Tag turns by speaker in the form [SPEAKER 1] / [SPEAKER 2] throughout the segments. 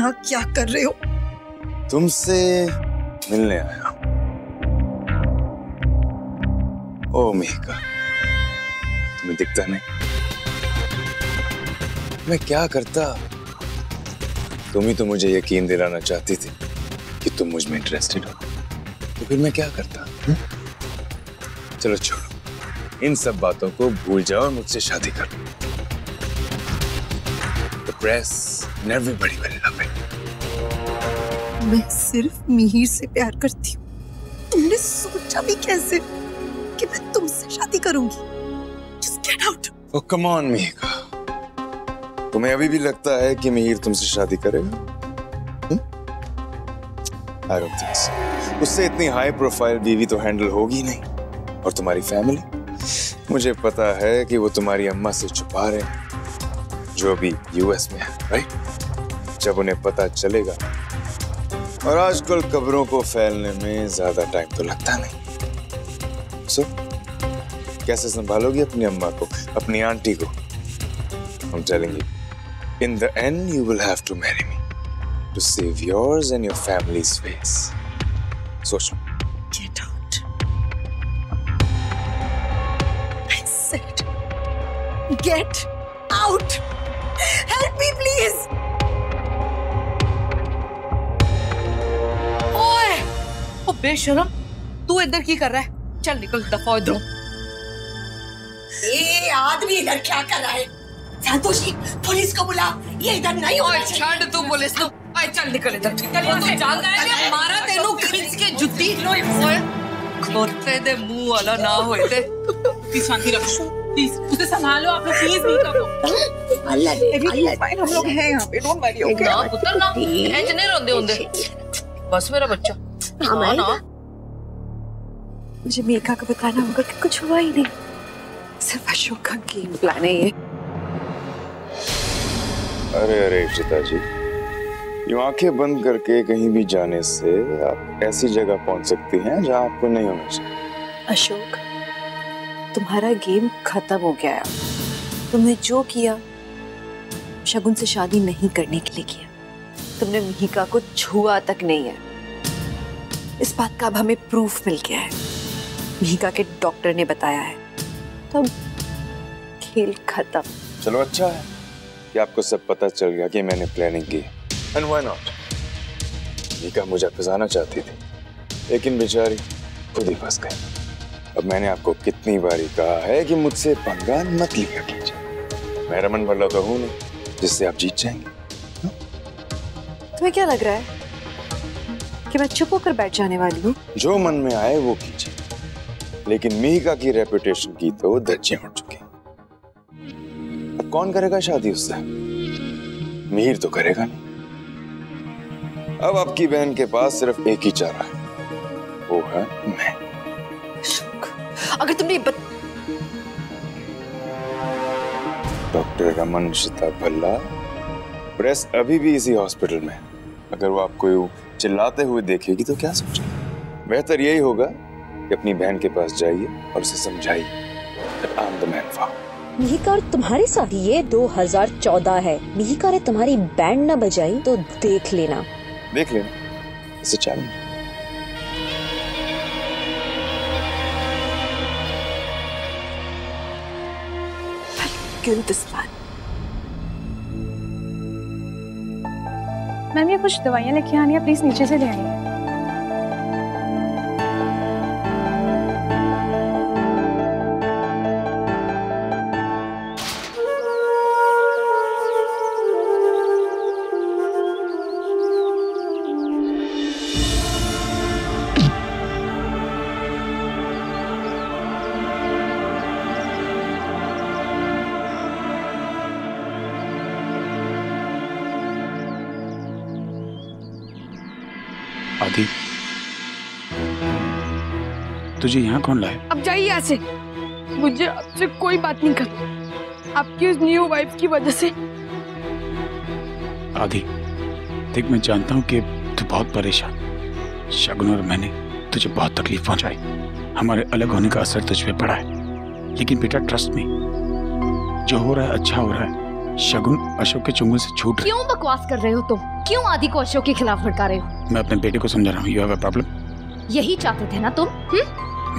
[SPEAKER 1] यहाँ क्या कर रहे हो?
[SPEAKER 2] तुमसे मिलने आया। ओ मिहिका, तुम्हें दिखता नहीं? मैं क्या करता? तुम ही तो मुझे यकीन दिलाना चाहती थी कि तुम मुझ में इंटरेस्टेड हो, तो फिर मैं क्या करता? चलो छोड़ो, इन सब बातों को भूल जाओ और मुझसे शादी करो। The press and everybody will love it.
[SPEAKER 1] मैं सिर्फ मिहिर से प्यार करती हूँ। तुमने सोचा भी कैसे कि मैं तुमसे शादी करूंगी? Just get out.
[SPEAKER 2] Oh come on Mihika, तुम्हें अभी भी लगता है कि मिहिर तुमसे शादी करेगा? I don't think so. उससे इतनी हाई प्रोफाइल बीवी तो हैंडल होगी नहीं। और तुम्हारी फैमिली, मुझे पता है कि वो तुम्हारी अम्मा से छुपा रहे हैं, जो अभी यूएस में है, राइट? जब उन्हें पता चलेगा, और आजकल खबरों को फैलने में ज्यादा टाइम तो लगता नहीं। सो कैसे संभालोगी अपनी अम्मा को, अपनी आंटी को? I'm telling you, in the end you will have to marry me to save yours and your family's face. सोच लो।
[SPEAKER 1] Get out. I said, get out. Help me, please.
[SPEAKER 3] ओए, ओ बेशरम, तू इधर की कर रहा है? चल निकल दफा इधरों।
[SPEAKER 1] ये आदमी इधर क्या कर रहा है? संतोषी, पुलिस को बुला, ये इधर नहीं होना चाहिए।
[SPEAKER 3] छाड़ तू पुलिस को। आए चल निकल इधर। तू जानता है कि मारा तेनू खींच के जुत्ती। ओए, खोते दे मुंह वाला ना होए ते।
[SPEAKER 4] प्लीज शांति रखो, प्लीज उसे संभालो आप लोग, प्लीज नहीं करो।
[SPEAKER 1] अल्लाह हम लोग हैं यहाँ पे, डोंट वरी, ओके?
[SPEAKER 3] ना पुत्र ना, ऐसे नहीं रोंदे होंदे। बस मेरा बच्चा। हाँ ना।
[SPEAKER 5] मुझे मेघा को बताना होगा कि कुछ हुआ ही नहीं, सिर्फ अशोक का गेम प्लान है ये।
[SPEAKER 2] अरे इशिता जी, यूं आंखें बंद करके कहीं भी जाने से आप ऐसी जगह पहुंच सकती हैं जहां आपको नहीं होना चाहिए।
[SPEAKER 5] अशोक, तुम्हारा गेम खत्म हो गया है। तुमने जो किया शगुन से शादी नहीं करने के लिए किया। तुमने मिहिका को छुआ तक नहीं है। इस बात का अब हमें प्रूफ मिल गया है, मिहिका के डॉक्टर ने बताया है। तो खेल खत्म।
[SPEAKER 2] चलो अच्छा है कि आपको सब पता चल गया कि मैंने प्लानिंग की। And why not? मिहिका मुझे फंसाना चाहती थी, लेकिन बेचारी खुद ही फंस गई। अब मैंने आपको कितनी बारी कहा है कि मुझसे पंगा मत लिया कीजिए। मैं रमन वाला तो हूं नहीं जिससे आप जीत जाएंगे।
[SPEAKER 5] तुम्हें क्या लग रहा है कि मैं चुप होकर बैठ जाने वाली हूँ?
[SPEAKER 2] जो मन में आए वो कीजिए, लेकिन मिहिका की रेपुटेशन की तो धज्जियां उड़ चुकी। अब कौन करेगा शादी उससे? मिहिर तो करेगा नहीं। अब आपकी बहन के पास सिर्फ एक ही चारा है, वो है मैं।
[SPEAKER 5] अगर तुमने
[SPEAKER 2] डॉक्टर रमन शिता भल्ला, प्रेस अभी भी इसी हॉस्पिटल में। अगर वो आपको चिल्लाते हुए देखेगी तो क्या सोचेगी? बेहतर यही होगा कि अपनी बहन के पास जाइए और उसे समझाइए that I'm the man for her.
[SPEAKER 6] Mihika और तुम्हारे साथ ये 2014 है। मिहिका ने तुम्हारी बैंड न बजाई तो देख लेना।
[SPEAKER 2] देख लेना, इसे challenge.
[SPEAKER 5] Kill this man.
[SPEAKER 7] Ma'am ये कुछ दवाइयाँ लेके आनी है, प्लीज नीचे से ले आइए।
[SPEAKER 8] आदि, तुझे यहाँ कौन लाए?
[SPEAKER 7] अब जाइए यहाँ से, मुझे आपसे कोई बात नहीं करनी, आपकी उस न्यू वाइफ की वजह से।
[SPEAKER 8] आदि, देख मैं जानता हूँ कि तू बहुत परेशान। शगुन और मैंने तुझे बहुत तकलीफ पहुंचाई, हमारे अलग होने का असर तुझ पे पड़ा है। लेकिन बेटा ट्रस्ट मी, जो हो रहा है अच्छा हो रहा है। शगुन अशोक के चुंगल से छूट रही।
[SPEAKER 6] क्यों बकवास कर रहे हो तुम? क्यों आदि को अशोक के खिलाफ भड़का रहे हो?
[SPEAKER 8] मैं अपने बेटे को समझा रहा हूँ। You have a problem?
[SPEAKER 6] यही चाहते थे ना तुम?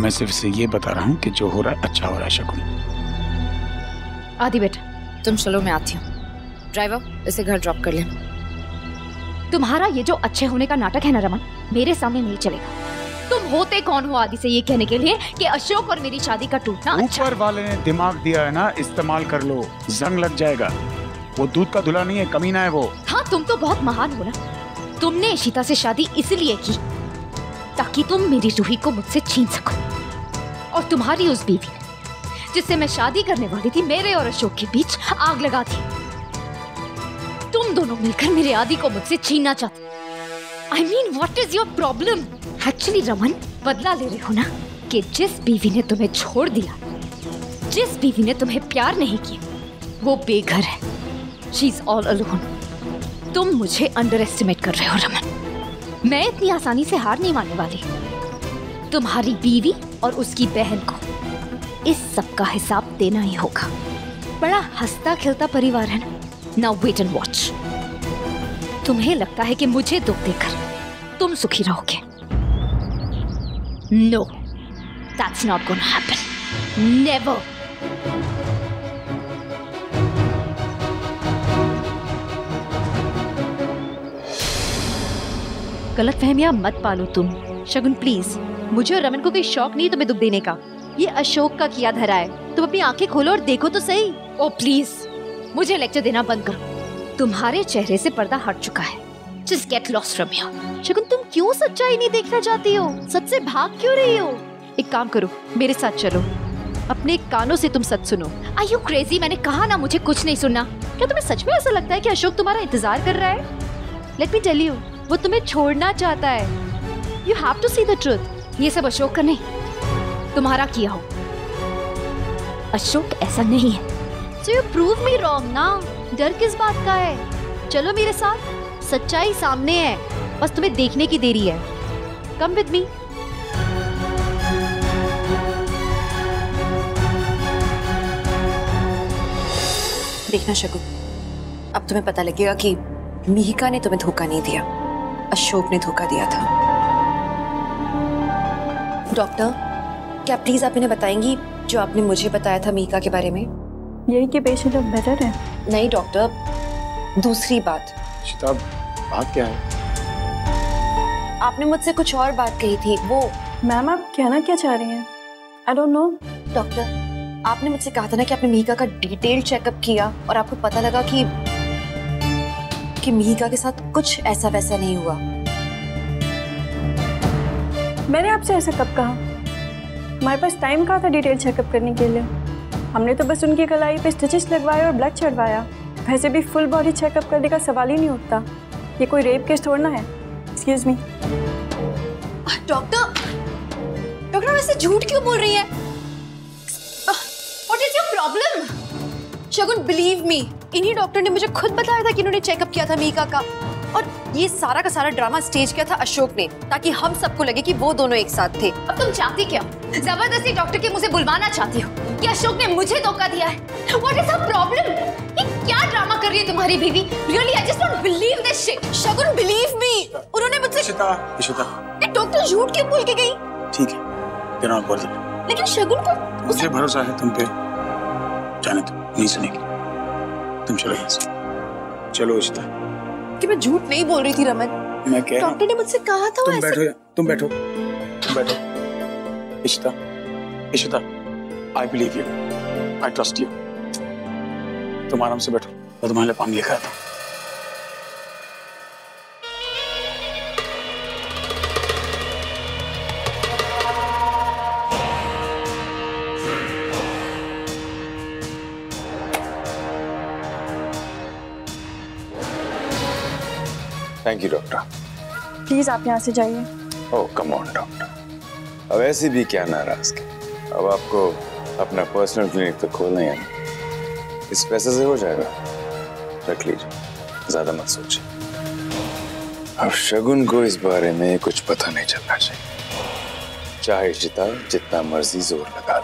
[SPEAKER 8] मैं सिर्फ इसे ये बता रहा हूँ कि जो हो रहा है अच्छा हो रहा है। शगुन।
[SPEAKER 6] आदि बेटा
[SPEAKER 5] तुम चलो, मैं आती हूँ। ड्राइवर, इसे घर ड्रॉप कर ले।
[SPEAKER 6] तुम्हारा ये जो अच्छे होने का नाटक है ना रमन, मेरे सामने नहीं चलेगा। तुम होते कौन हो आदि से ये कहने के लिए कि अशोक और मेरी शादी का टूटना अच्छा?
[SPEAKER 8] ऊपर वाले ने दिमाग दिया है ना, इस्तेमाल कर लो, जंग लग जाएगा। वो दूध का धुला नहीं है, कमीना है वो।
[SPEAKER 6] हाँ, तुम तो बहुत महान हो ना। तुमने इशिता से शादी इसलिए की ताकि तुम मेरी रूही को मुझसे छीन सको, और तुम्हारी उस बीवी जिससे मैं शादी करने वाली थी, मेरे और अशोक के बीच आग लगा दी। तुम दोनों मिलकर मेरे आदि को मुझसे छीनना चाहते। I mean, what is your problem? Actually, Raman, बदला ले रहे हो ना कि जिस बीवी ने तुम्हें छोड़ दिया, जिस बीवी ने तुम्हें प्यार नहीं किया, वो बेघर है। She is all alone. तुम मुझे अंडर एस्टिमेट कर रहे हो रमन। मैं इतनी आसानी से हार नहीं मानने वाली। तुम्हारी बीवी और उसकी बहन को इस सब का हिसाब देना ही होगा। बड़ा हंसता खेलता परिवार है ना। Now wait and watch. तुम्हें लगता है कि मुझे दुख देकर तुम सुखी रहोगे? No, that's not gonna happen. Never. गलतफहमियां मत पालो तुम। शगुन प्लीज, मुझे और रमन को कोई शौक नहीं तुम्हें दुख देने का। ये अशोक का किया धरा है। तुम अपनी आंखें खोलो और देखो तो सही। ओ प्लीज, मुझे लेक्चर देना बंद करो। तुम्हारे चेहरे से पर्दा हट चुका है। Just get lost from here. शगुन, तुम क्यों सच्चाई नहीं देखना चाहती हो? सच से भाग क्यों रही हो? एक काम करो, मेरे साथ चलो। अपने कानों से तुम सच सुनो। Are you crazy? मैंने कहा ना मुझे कुछ नहीं सुनना। क्या तुम्हें सच में ऐसा लगता है कि अशोक तुम्हारा इंतजार कर रहा है? Let me tell you, वो तुम्हें छोड़ना चाहता है। You have to see the truth. ये सब अशोक का नहीं, तुम्हारा किया हो। अशोक ऐसा नहीं है। So you prove me wrong ना। डर किस बात का है? चलो मेरे साथ, सच्चाई सामने है, बस तुम्हें देखने की देरी है। Come with me.
[SPEAKER 5] देखना शगुन, अब तुम्हें पता लगेगा कि मिहिका ने तुम्हें धोखा नहीं दिया, अशोक ने धोखा दिया था। डॉक्टर, क्या प्लीज आप इन्हें बताएंगी जो आपने मुझे बताया था मिहिका के बारे में?
[SPEAKER 7] यही कि पेशेंट अब बेटर है।
[SPEAKER 5] नहीं डॉक्टर, दूसरी बात।
[SPEAKER 8] शिताब, बात क्या है?
[SPEAKER 5] आपने मुझसे कुछ और बात कही थी। वो
[SPEAKER 7] मैम, आप कहना क्या चाह रही हैं? I don't know.
[SPEAKER 5] डॉक्टर, आपने मुझसे कहा था ना कि आपने मिहिका का डिटेल चेकअप किया और आपको पता लगा कि मिहिका के साथ कुछ ऐसा वैसा नहीं हुआ।
[SPEAKER 7] मैंने आपसे ऐसा कब कहा? हमारे पास टाइम कहाँ था डिटेल चेकअप करने के लिए? हमने तो बस उनकी कलाई पे स्टिचेस लगवाए और ब्लड चढ़वाया। वैसे भी फुल बॉडी चेकअप करने का सवाल ही नहीं उठता। ये कोई रेप केस थोड़ा है। Excuse me.
[SPEAKER 5] डॉक्टर वैसे झूठ क्यों बोल रही है? What is your problem? Shagun, believe me, इन्हीं डॉक्टर ने मुझे खुद बताया था कि इन्होंने चेकअप किया था मिहिका का, और ये सारा का सारा ड्रामा स्टेज किया था अशोक ने, ताकि हम सबको लगे कि वो दोनों एक साथ थे।
[SPEAKER 6] अब तुम चाहती क्या? जबरदस्ती डॉक्टर के मुंह से बुलवाना चाहती हो कि अशोक ने मुझे धोखा दिया है? What is her problem? ये क्या ड्रामा कर रही है तुम्हारी बीवी? Really, I just don't believe this shit.
[SPEAKER 5] Shagun, believe me, उन्होंने मुझसे।
[SPEAKER 8] इशिता,
[SPEAKER 5] डॉक्टर झूठ क्यों बोल के गई?
[SPEAKER 8] ठीक है, तेरा बोल दे।
[SPEAKER 5] लेकिन शगुन को
[SPEAKER 8] मुझे भरोसा है तुम पे। जाने दो, नहीं सुनेगी। तुम चलो यहाँ से। चलो इशिता।
[SPEAKER 5] कि मैं झूठ नहीं बोल रही थी रमन।
[SPEAKER 8] मैं कह रहा हूँ,
[SPEAKER 5] डॉक्टर ने मुझसे कहा था।
[SPEAKER 8] तुम बैठो, तुम बैठो, तुम बैठो। Ishita, Ishita, I believe you, I trust you. तुम आराम से बैठो, मैं तुम्हारे लिए पानी लेकर आता हूँ।
[SPEAKER 2] Thank you doctor.
[SPEAKER 7] प्लीज आप यहाँ से जाइए।
[SPEAKER 2] ओह कम ऑन डॉक्टर, अब ऐसी भी क्या नाराजगी। अब आपको अपना पर्सनल क्लिनिक तो खोलना ही है। इस पैसे से हो जाएगा, रख लीजिए, ज्यादा मत सोचिए। अब शगुन को इस बारे में कुछ पता नहीं चलना चाहिए, चाहे इशिता जितना मर्जी जोर लगा